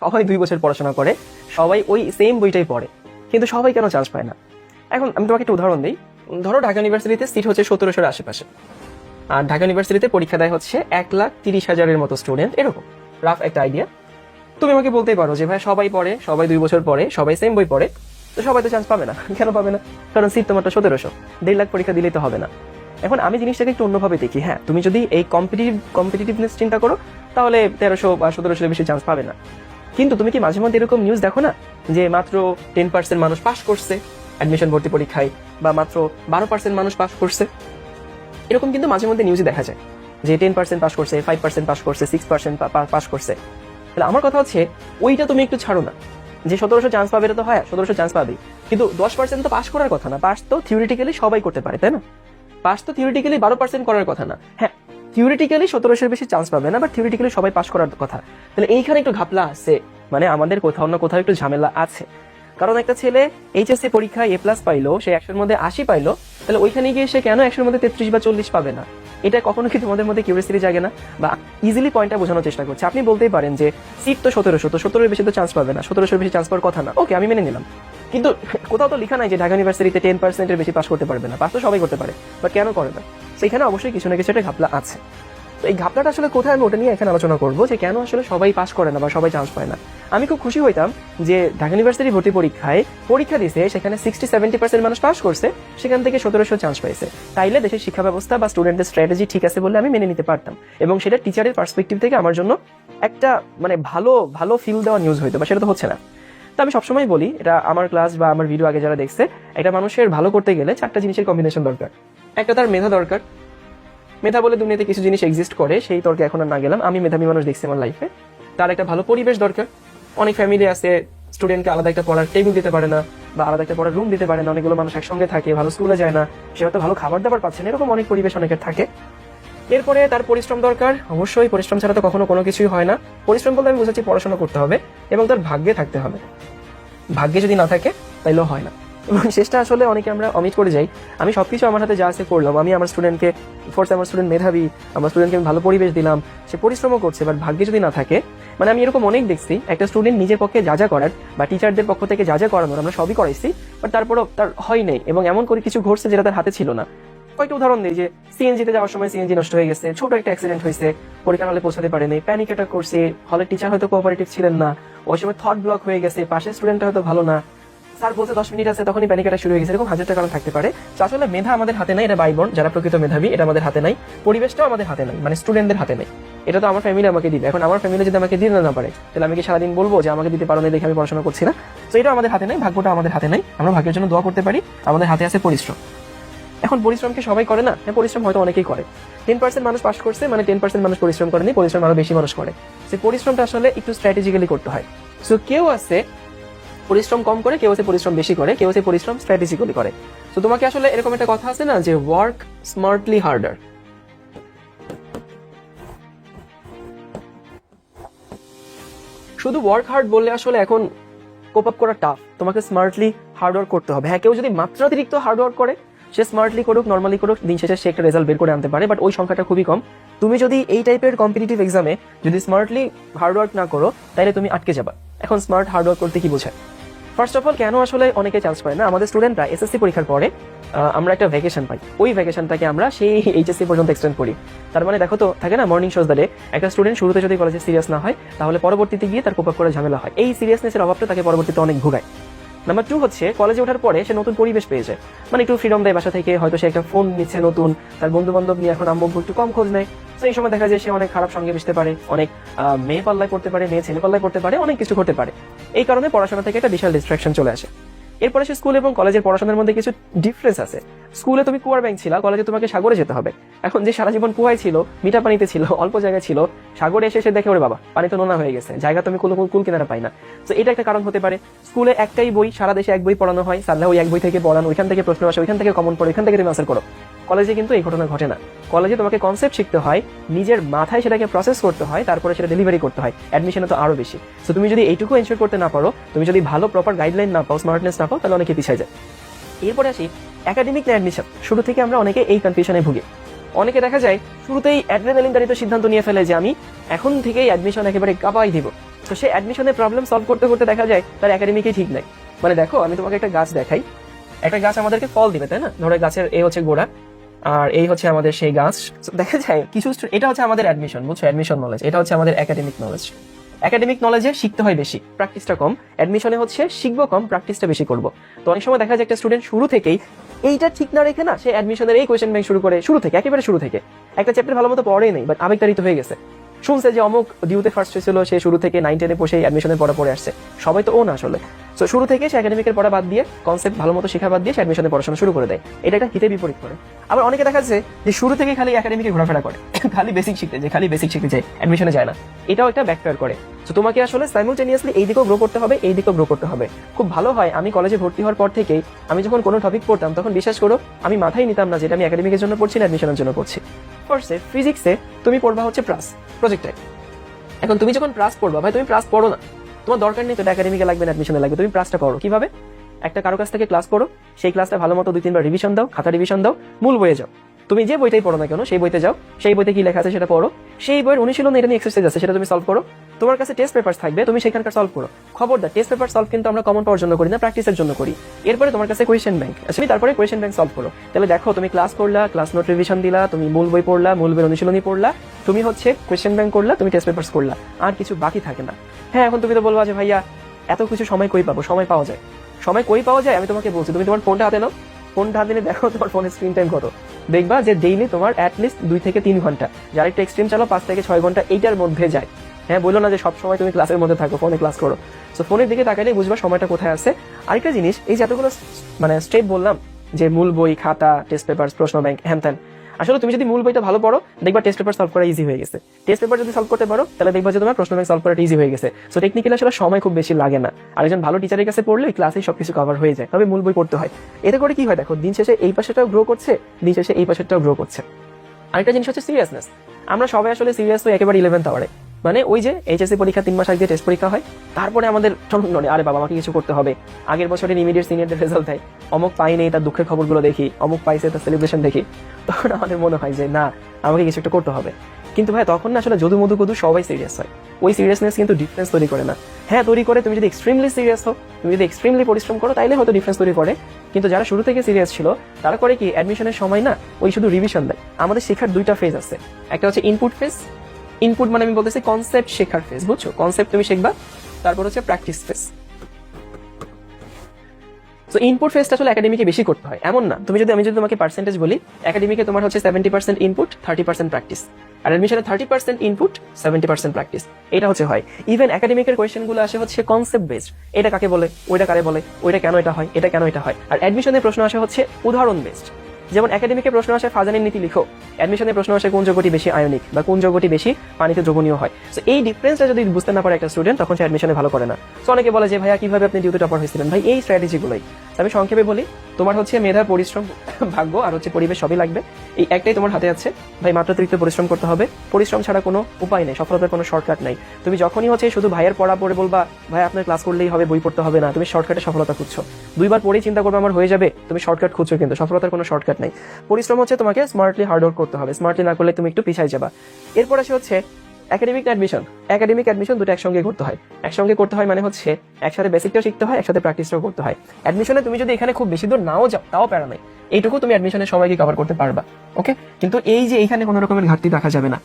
সবাই 2 বছর পড়াশোনা করে, সবাই ওই সেম বইটাই পড়ে, কিন্তু সবাই কেন চান্স পায় না? এখন আমি তোমাকে একটা উদাহরণ দিই। ধরো ঢাকা ইউনিভার্সিটিতে সিট হচ্ছে 1700-এর আশেপাশে, আর ঢাকা ইউনিভার্সিটিতে পরীক্ষা দেয় হচ্ছে 1,30,000-এর মতো স্টুডেন্ট, এরকম রাফ একটা আইডিয়া। তুমি আমাকে বলতেই পারো যে ভাই সবাই পড়ে, সবাই 2 বছর পড়ে, সবাই সেম বই পড়ে, তো সবাই তো চান্স পাবে না। কেন পাবে না? কারণ সিট তো মাত্র 1700, 1.5 লাখ পরীক্ষা দিলেই তো হবে না। এখন আমি জিনিসটাকে একটু অন্যভাবে দেখি। হ্যাঁ, তুমি যদি এই কম্পিটিটিভনেস চিন্তা করো, তাহলে 1300 বা 1700-এর বেশি চান্স পাবে না। কিন্তু তুমি কি মাঝে মধ্যে এরকম নিউজ দেখো না যে মাত্র 10% মানুষ পাস করছে অ্যাডমিশন ভর্তি পরীক্ষায়, বা মাত্র 12% মানুষ পাস করছে? এরকম কিন্তু মাঝে মধ্যে নিউজে দেখা যায় যে 10% পাস করছে, 5% পাস করছে, 6% পাস করছে। তাহলে আমার কথা হচ্ছে, ওইটা তুমি একটু ছাড়ো না। যে 1700 চান্স পাবে, এটা তো হয়, 1700 চান্স পাবে, কিন্তু 10% তো পাস করার কথা না। পাস তো থিওরিটিক্যালি সবাই করতে পারে, তাই না? পাস তো থিওরিটিক্যালি 12% করার কথা না। হ্যাঁ, থিওরিটিক্যালি 1700-এর বেশি চান্স পাবে না, বাট থিওরিটিক্যালি সবাই পাস করার কথা। তাহলে এইখানে একটু ঘাপলা আছে, মানে আমাদের কোথাও না কোথাও একটু ঝামেলা আছে। কারণ একটা ছেলে এইচএসসি পরীক্ষায় A+ পাইলো, সে 100-এর মধ্যে 80 পাইলো, তাহলে ওইখানে গিয়ে সে কেন 100-এর মধ্যে 33 বা 40 পাবে না? এটা কখনো কি তোমাদের মধ্যে কিউরিয়াসিটি জাগে না? বা ইজিলি পয়েন্টটা বোঝানোর চেষ্টা করছে। আপনি বলতেই পারেন যে সিট তো 1700, তো 17-এর বেশি তো চান্স পাবে না, 1700-এর বেশি চান্স পাওয়ার কথা না। ওকে, আমি মেনে নিলাম, কিন্তু কোথাও তো লেখা নাই যে ঢাকা ইউনিভার্সিটিতে 10%-এর বেশি পাস করতে পারবে না। পাস তো সবাই করতে পারে, বাট কেন করে না? সেখানে অবশ্যই কিছু না কিছু একটা ঘাপলা আছে। তো এই ঘাপলাটা আসলে কোথায়, আমি ওটা নিয়ে এখানে আলোচনা করবো, যে কেন আসলে সবাই পাস করে না বা সবাই চান্স পায় না। আমি খুব খুশি হইতাম যে ঢাকা ইউনিভার্সিটি ভর্তি পরীক্ষায় পরীক্ষা দিয়েছে, সেখানে 60-70% মানুষ পাস করছে, সেখান থেকে 1700 চান্স পাইছে। তাইলে দেশের শিক্ষা ব্যবস্থা বা স্টুডেন্টদের স্ট্র্যাটেজি ঠিক আছে বলে আমি মেনে নিতে পারতাম, এবং সেটা টিচারের পার্সপেক্টিভ থেকে আমার জন্য একটা মানে ভালো ফিল দেওয়া নিউজ হইতো, বা সেটা তো হচ্ছে না। তো আমি সবসময় বলি, এটা আমার ক্লাস বা আমার ভিডিও আগে যারা দেখছে, একটা মানুষের ভালো করতে গেলে 4টা জিনিসের কম্বিনেশন দরকার। একটা, তার মেধা দরকার। মেধা বলে দুনিয়াতে কিছু জিনিস এক্সিস্ট করে, সেই তর্কে এখন আর না গেলাম, আমি মেধাবী মানুষ দেখছি আমার লাইফে। তার একটা ভালো পরিবেশ দরকার। অনেক ফ্যামিলি আছে স্টুডেন্টকে আলাদা একটা পড়ার টেবিল দিতে পারে না, বা আলাদা একটা পড়ার রুম দিতে পারে না, অনেকগুলো মানুষ একসঙ্গে থাকে, ভালো স্কুলে যায় না, সে হয়তো ভালো খাবার দাবার পাচ্ছে না, এরকম অনেক পরিবেশ অনেকের থাকে। এরপরে তার পরিশ্রম দরকার। অবশ্যই পরিশ্রম ছাড়া তো কখনো কোনো কিছুই হয় না। পরিশ্রম বলতে আমি বুঝাচ্ছি পড়াশোনা করতে হবে, এবং তার ভাগ্যে থাকতে হবে। ভাগ্যে যদি না থাকে তাইলেও হয় না, এবং শেষটা আসলে অনেকে আমরা অমিট করে যাই। আমি সবকিছু আমার হাতে যা আছে করলাম, আমি আমার স্টুডেন্টকে ফোর্স, আমার স্টুডেন্ট মেধাবী, আমার স্টুডেন্টকে আমি ভালো পরিবেশ দিলাম, সে পরিশ্রমও করছে, বাট ভাগ্যে যদি না থাকে, মানে আমি এরকম অনেক দেখছি, একটা স্টুডেন্ট নিজের পক্ষে যা যা করার বা টিচারদের পক্ষ থেকে যা যা করানোর আমরা সবই করাইছি, বাট তারপরও তার হয় নাই, এবং এমন করে কিছু ঘটছে যেটা তার হাতে ছিল না। কয়েকটা উদাহরণ দিই, যে সিএনজিতে যাওয়ার সময় সিএনজি নষ্ট হয়ে গেছে, ছোট একটা অ্যাক্সিডেন্ট হয়েছে, পরীক্ষার হলে পৌঁছাতে পারেনি, প্যানিক অ্যাটাক করছে, হলের টিচার হয়তো কোঅপারেটিভ ছিলেন না, ওই সময় থট ব্লক হয়ে গেছে, পাশের স্টুডেন্টটা হয়তো ভালো না, স্যার বলছে 10 মিনিট আছে, তখনই প্যানিক অ্যাটাক শুরু হয়ে গেছে। এরকম হাজারটা কারণ থাকতে পারে। তো আসলে মেধা আমাদের হাতে নাই, এটা বাইবন যারা প্রকৃত মেধাবী, এটা আমাদের হাতে নাই। পরিবেশটাও আমাদের হাতে নাই, মানে স্টুডেন্টদের হাতে নাই। এটা তো আমার ফ্যামিলি আমাকে দিবে। এখন আমার ফ্যামিলি যদি আমাকে দিতে না পারে, তাহলে আমি কি সারাদিন বলবো যে আমাকে দিতে পারো না, দেখে আমি পড়াশোনা করছি না? তো এটা আমাদের হাতে নাই, ভাগ্যটা আমাদের হাতে নাই। আমরা ভাগ্যের জন্য দোয়া করতে পারি, আমাদের হাতে আছে পরিশ্রম। এখন পরিশ্রমকে সবাই করে না? হ্যাঁ, পরিশ্রম হয়তো অনেকেই করে। 10% মানুষ পাস করছে, মানে 10% মানুষ পরিশ্রম করেনি, পরিশ্রম আরো বেশি মানুষ করে। সেই পরিশ্রমটা আসলে একটু স্ট্র্যাটেজিক্যালি করতে হয়। সো কেউ আছে পরিশ্রম কম করে, কেউ আছে পরিশ্রম বেশি করে, কেউ আছে পরিশ্রম স্ট্র্যাটেজিক্যালি করে। তো তোমাকে আসলে এরকম একটা কথা আছে না, যে ওয়ার্ক স্মার্টলি হার্ডার। শুধু ওয়ার্ক হার্ড বললে আসলে এখন কোপ আপ করা টাফ, তোমাকে স্মার্টলি হার্ড ওয়ার্ক করতে হবে। হ্যাঁ, কেউ যদি মাত্রাতিরিক্ত হার্ড ওয়ার্ক করে, সে স্মার্টলি করুক, নর্মালি করুক, দিন শেষে সে একটা রেজাল্ট বের করে আনতে পারে, বাট ওই সংখ্যাটা খুবই কম। তুমি যদি এই টাইপের কম্পিটিটিভ এক্সামে যদি স্মার্টলি হার্ড ওয়ার্ক না করো, তাহলে তুমি আটকে যাবা। এখন স্মার্ট হার্ড ওয়ার্ক করতে কি বোঝায়? ফার্স্ট অফ অল, কেন আসলে অনেকে চান্স পায় না? আমাদের স্টুডেন্টরা এসএসসি পরীক্ষার পরে আমরা একটা ভ্যাকেশন পাই, ওই ভ্যাকেশনটাকে আমরা সেই এইচএসসি পর্যন্ত এক্সটেন্ড করি। তার মানে দেখো তো, থাকে না মর্নিং শোজ দ্য ডে, একটা স্টুডেন্ট শুরুতে যদি কলেজে সিরিয়াস না হয়, তাহলে পরবর্তীতে গিয়ে তার কোপ আপ করে ঝামেলা হয়। এই সিরিয়াসনেসের অভাবটা তাকে পরবর্তীতে অনেক ভোগায়। নাম্বার 2 হচ্ছে, কলেজে ওঠার পরে সে নতুন পরিবেশ পেয়ে যায়, মানে একটু ফ্রিডম দেয় বাসা থেকে, হয়তো সে একটা ফোন নিচ্ছে নতুন, তার বন্ধু বান্ধব নিয়ে এখন আম্মু একটু কম খোঁজ নেয়। তো এই সময় দেখা যায় সে অনেক খারাপ সঙ্গে মিশতে পারে, অনেক মেয়ে পাল্লায় পড়তে পারে, মেয়ে ছেলে পাল্লায় পড়তে পারে, অনেক কিছু করতে পারে। এই কারণে পড়াশোনা থেকে একটা বিশাল ডিস্ট্রাকশন চলে আসে। এরপরে সে স্কুল এবং কলেজের পড়াশোনার মধ্যে কিছু ডিফারেন্স আছে। স্কুলে তুমি কুয়ার ব্যাংক ছিল, কলেজে তোমাকে সাগরে যেতে হবে। এখন যে সারা জীবন কুয়ায় ছিল, মিঠা পানিতে ছিল, অল্প জায়গায় ছিল, সাগরে এসে সে দেখে ওরে বাবা পানি তো নোনা হয়ে গেছে, জায়গা তুমি কুল কিনারা পাই না। তো এটা একটা কারণ হতে পারে। স্কুলে একটাই বই, সারা দেশে এক বই পড়ানো হয়, সাল্লাহ ওই এক বই থেকে পড়ান, ওইখান থেকে প্রশ্ন আসে, ওইখান থেকে কমন পড়ে, ওইখান থেকে তুমি আনসার করো। কলেজে কিন্তু এই ঘটনা ঘটে না। কলেজে তোমাকে কনসেপ্ট শিখতে হয়, নিজের মাথায় সেটাকে প্রসেস করতে হয়, তারপরে সেটা ডেলিভারি করতে হয়। অ্যাডমিশনে তো আরো বেশি। তো তুমি যদি এইটুকু এনশিওর করতে না পারো, তুমি যদি ভালো প্রপার গাইডলাইন না পাও, স্মার্টনেস না পাও, তাহলে অনেকে পিছিয়ে যায়। এরপরে আসি একাডেমিক না অ্যাডমিশন। শুরু থেকে আমরা অনেকে এই কনফিউশনে ভুগি। অনেকে দেখা যায় শুরুতেই অ্যাড্রেনালিন তাড়িত সিদ্ধান্ত নিয়ে ফেলে যে আমি এখন থেকেই অ্যাডমিশন একেবারে কাঁপাই দিব, তো সে অ্যাডমিশনের প্রবলেম সলভ করতে করতে দেখা যায় তার একাডেমিকই ঠিক নাই। মানে দেখো আমি তোমাকে একটা গাছ দেখাই, একটা গাছ আমাদেরকে ফল দিবে তাই না, ধরো গাছের এই হচ্ছে গোড়া আর এই হচ্ছে আমাদের সেই গাছ। দেখা যায় কিছু এটা হচ্ছে আমাদের অ্যাডমিশন, বুঝছো, অ্যাডমিশন নলেজ, এটা হচ্ছে আমাদের একাডেমিক নলেজ। একাডেমিক নলেজে শিখতে হয় বেশি, প্র্যাকটিসটা কম। অ্যাডমিশনে হচ্ছে শিখবো কম, প্র্যাকটিসটা বেশি করবো। তো অনেক সময় দেখা যায় একটা স্টুডেন্ট শুরু থেকেই এইটা ঠিক না রেখে না সে অ্যাডমিশনের এই কোয়েশ্চেন ব্যাংক শুরু করে, শুরু থেকে একেবারে শুরু থেকে একটা চ্যাপ্টার ভালো মতো পড়েই নেই, বাট আবেগতাড়িত হয়ে গেছে। শুনছে যে অমুক ডিউতে ফার্স্ট হয়েছিল, সে শুরু থেকে 9-10 বসে অ্যাডমিশনের পড়া পড়ে আসছে। সবাই তো ও না আসলে। তো শুরু থেকে সে একাডেমিকের পড়া বাদ দিয়ে, কনসেপ্ট ভালো মতো শেখা বাদ দিয়ে সে অ্যাডমিশনের পড়াশোনা শুরু করে দেয়। এটা একটা হিতে বিপরীত করে। আবার অনেকে দেখা যাচ্ছে যে শুরু থেকে খালি একাডেমিকে ঘোরাফেরা করে, খালি বেসিক শিখতে যায়, খালি বেসিক শিখতে যায়, অ্যাডমিশনে যায় না। এটাও একটা ব্যাকফায়ার করে। তো তোমাকে আসলে সাইমultaneously এই দিকেও গ্রো করতে হবে, এই দিকেও গ্রো করতে হবে। খুব ভালো হয় আমি কলেজে ভর্তি হওয়ার পর থেকেই আমি যখন কোনো টপিক পড়তাম তখন বিশ্বাস করো আমি মাথায় নিতাম না যেটা আমি একাডেমিকের জন্য পড়ছি না অ্যাডমিশনের জন্য পড়ছি। ফার্স্টে ফিজিক্সে তুমি পড়বা হচ্ছে প্রজেক্টে। এখন তুমি যখন প্রাস পড়বা, ভাই তুমি প্রাস পড়ো না, তোমার দরকার নেই তো একাডেমিকে লাগবে না অ্যাডমিশনে লাগবে, তুমি প্রাসটা পড়ো। কিভাবে? একটা কারো কাছ থেকে ক্লাস করো, সেই ক্লাসটা ভালো মতো 2-3 বার রিভিশন দাও, খাতা রিভিশন দাও, মূল বইয়ে যাও। তুমি যে বইটাই পড়ো না কেন সেই বইতে যাও, সেই বইতে কি লেখা আছে সেটা পড়ো, সেই বইয়ের অনুশীলন এটা নিয়ে এক্সারসাইজ আছে সেটা তুমি সলভ করো। তোমার কাছে টেস্ট পেপার থাকবে, তুমি সেখানকার সলভ করো। খবরদার টেস্ট পেপার সলভ কিন্তু আমরা কমন পাওয়ার জন্য করি না, প্র্যাকটিসের জন্য করি। এরপরে তোমার কাছে কোয়েশ্চেন ব্যাংক আছে, তারপরে কোয়েশ্চেন ব্যাংক সলভ করো। তাহলে দেখো তুমি ক্লাস করলা, ক্লাস নোট রিভিশন দিলা, তুমি মূল বই পড়লা, মূল বইয়ের অনুশীলনী পড়লা, তুমি হচ্ছে কোয়েশ্চেন ব্যাংক করলা, তুমি টেস্ট পেপারস করলা, আর কিছু বাকি থাকে না। হ্যাঁ এখন তুমি তো বলবা যে ভাইয়া এত কিছু সময় কই পাবো? সময় পাওয়া যায়, সময় কই পাওয়া যায় আমি তোমাকে বলছি। তুমি তোমার ফোনটা হাতে নাও, ফোনটা হাতে নিয়ে দেখো তোমার ফোনের স্ক্রিন টাইম কত। দেখবা যে ডেইলি তোমার অ্যাটলিস্ট 2 থেকে 3 ঘন্টা, যারা একটু এক্সট্রিম চালাও 5 থেকে 6 ঘন্টা এইটার মধ্যে যায়। হ্যাঁ বললো না যে সবসময় তুমি ক্লাসের মধ্যে থাকো, ফোনে ক্লাস করো। সো ফোনের দিকে তাকালেই বুঝবা সময়টা কোথায় আছে। আরেকটা জিনিস, এই যে এতগুলো মানে স্টেপ বললাম যে মূল বই, খাতা, টেস্ট পেপার, প্রশ্ন ব্যাংক, হ্যান ত্যান, আসলে তুমি যদি মূল বইটা ভালো পড়ো দেখবা টেস্ট পেপার সলভ করা ইজি হয়ে গেছে। টেস্ট পেপার যদি সলভ করতে পারো তাহলে দেখবা যে তোমার প্রশ্ন ব্যাংক সলভ করাটা ইজি হয়ে গেছে। সো টেকনিক্যালি আসলে সময় খুব বেশি লাগে না, আর একজন ভালো টিচারের কাছে পড়লে ক্লাসেই সবকিছু কভার হয়ে যায়। তবে মূল বই পড়তে হয়। এতে করে কি হয় দেখো, দিন শেষে এই পাশেটাও গ্রো করছে, দিন শেষে এই পাশেটাও গ্রো করছে। আরেকটা জিনিস হচ্ছে সিরিয়াসনেস। আমরা সবাই আসলে সিরিয়াস হই একেবারে 11th আওয়ারে, মানে ওই যে এইচএসসি পরীক্ষা 3 মাস আগে টেস্ট পরীক্ষা হয়, তারপরে আমাদের চলন আরে বাবা আমাকে কিছু করতে হবে। আগের বছরের ইমিডিয়েট সিনিয়রদের রেজাল্ট দেয়, অমুক পাই নেই তার দুঃখের খবরগুলো দেখি, অমুক পাইছে তার সেলিব্রেশন দেখি, তখন আমাদের মনে হয় যে না আমাকে কিছু একটা করতে হবে। কিন্তু ভাই তখন না আসলে যদু মধু কদু সবাই সিরিয়াস হয়। ওই সিরিয়াসনেস কিন্তু ডিফারেন্স তৈরি করে না। হ্যাঁ তৈরি করে তুমি যদি এক্সট্রিমলি সিরিয়াস হও, তুমি যদি এক্সট্রিমলি পরিশ্রম করো তাইলে হয়তো ডিফারেন্স তৈরি করে। কিন্তু যারা শুরু থেকে সিরিয়াস ছিল তারা করে কি, অ্যাডমিশনের সময় না ওই শুধু রিভিশন দেয়। আমাদের শেখার 2টা ফেজ আছে, একটা হচ্ছে ইনপুট ফেজ, ইনপুট মানে আমি বলতেছি কনসেপ্ট শেখার ফেজ, বুঝছো, কনসেপ্ট তুমি শিখবা। তারপর হচ্ছে প্র্যাকটিস ফেজ। সো ইনপুট ফেজটা আসলে একাডেমিকে বেশি করতে হয় এমন না। আমি যদি তোমাকে পার্সেন্টেজ বলি, একাডেমিকে তোমার হচ্ছে 70% ইনপুট, 30% প্র্যাকটিস। আর অ্যাডমিশনে 30% ইনপুট, 70% প্র্যাকটিস। এটা হচ্ছে হয়। ইভেন একাডেমিকের কোয়েশ্চেনগুলো আসে হচ্ছে কনসেপ্ট বেসড, এটা কাকে বলে, ওইটা কারে বলে, ওইটা কেন এটা হয়, এটা কেন এটা হয়। আর অ্যাডমিশনের প্রশ্ন আসে হচ্ছে উদাহরণ বেসড। যেমন একাডেমিকে প্রশ্ন আসে ফাজানের নীতি লিখো, অ্যাডমিশনের প্রশ্ন আসে কোন যৌগটি বেশি আয়নিক বা কোন যৌগটি বেশি পানিতে দ্রবণীয় হয়। সো এই ডিফারেন্সটা যদি বুঝতে না পারে একটা স্টুডেন্ট তখন সে অ্যাডমিশনে ভালো করে না। সো অনেকে বলে যে ভাইয়া কিভাবে আপনি ডিউতে টপার হয়েছিলেন? ভাই এই স্ট্র্যাটেজিগুলোই। আমি সংক্ষেপে বলি, তোমার হচ্ছে মেধা, পরিশ্রম, ভাগ্য আর হচ্ছে পরিবেশ সবই লাগবে। এই একটাই তোমার হাতে আছে ভাই, মাত্রাতিরিক্ত পরিশ্রম করতে হবে। পরিশ্রম ছাড়া কোনো উপায় নেই, সফলতার কোনো শর্টকাট নাই। তুমি যখনই হচ্ছে শুধু ভাইয়ের পড়া পড়ে বলবা ভাই আপনার ক্লাস করলেই হবে, বই পড়তে হবে না, তুমি শর্টকাটে সফলতা খুঁজছো। 2 বার পরেই চিন্তা করবে আমার হয়ে যাবে, তুমি শর্টকাট খুঁজছো, কিন্তু সফলতার কোনো শর্টকাট নাই। পরিশ্রম হচ্ছে তোমাকে স্মার্টলি হার্ডওয়ার্ক করতে হবে, স্মার্টলি না করলে তুমি একটু পিছাই যাবা। এরপর আসে হচ্ছে একাডেমিক অ্যাডমিশন। একাডেমিক অ্যাডমিশন দুটো একসঙ্গে করতে হয়। একসঙ্গে করতে হয় মানে হচ্ছে একসাথে বেসিকটাও শিখতে হয়, একসাথে প্র্যাকটিসটাও করতে হয়। অ্যাডমিশনে তুমি যদি এখানে খুব বেশি দূর নাও যাও তাও প্যারা নাই, এইটুকু তুমি অ্যাডমিশনের সময়কে কভার করতে পারবা। ওকে, কিন্তু এই যে এইখানে কোনো রকমের ঘাটতি দেখা যাবে না।